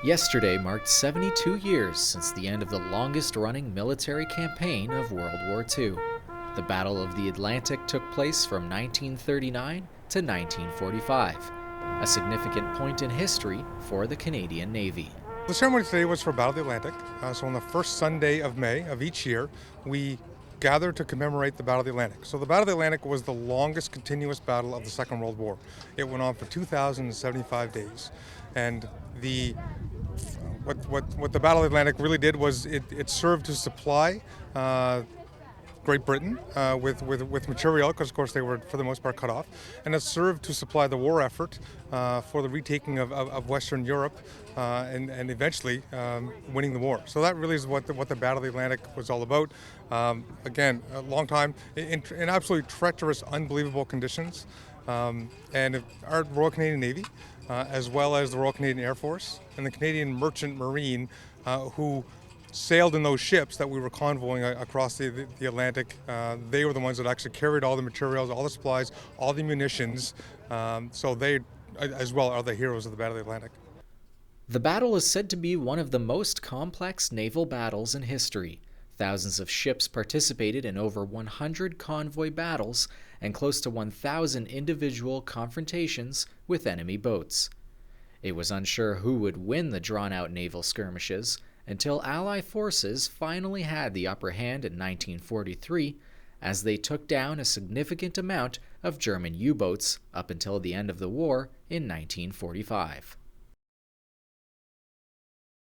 Yesterday marked 72 years since the end of the longest-running military campaign of World War II. The Battle of the Atlantic took place from 1939 to 1945, a significant point in history for the Canadian Navy. The ceremony today was for Battle of the Atlantic. So on the first Sunday of May of each year, we gather to commemorate the Battle of the Atlantic. So the Battle of the Atlantic was the longest continuous battle of the Second World War. It went on for 2,075 days. And what the Battle of the Atlantic really did was it served to supply Great Britain with material, because of course they were for the most part cut off, and it served to supply the war effort for the retaking of Western Europe and eventually winning the war. So that really is what the Battle of the Atlantic was all about. Again, a long time in absolutely treacherous, unbelievable conditions, and our Royal Canadian Navy, as well as the Royal Canadian Air Force and the Canadian Merchant Marine, who sailed in those ships that we were convoying across the Atlantic. They were the ones that actually carried all the materials, all the supplies, all the munitions. So they, as well, are the heroes of the Battle of the Atlantic. The battle is said to be one of the most complex naval battles in history. Thousands of ships participated in over 100 convoy battles and close to 1,000 individual confrontations with enemy boats. It was unsure who would win the drawn-out naval skirmishes until Allied forces finally had the upper hand in 1943 as they took down a significant amount of German U-boats up until the end of the war in 1945.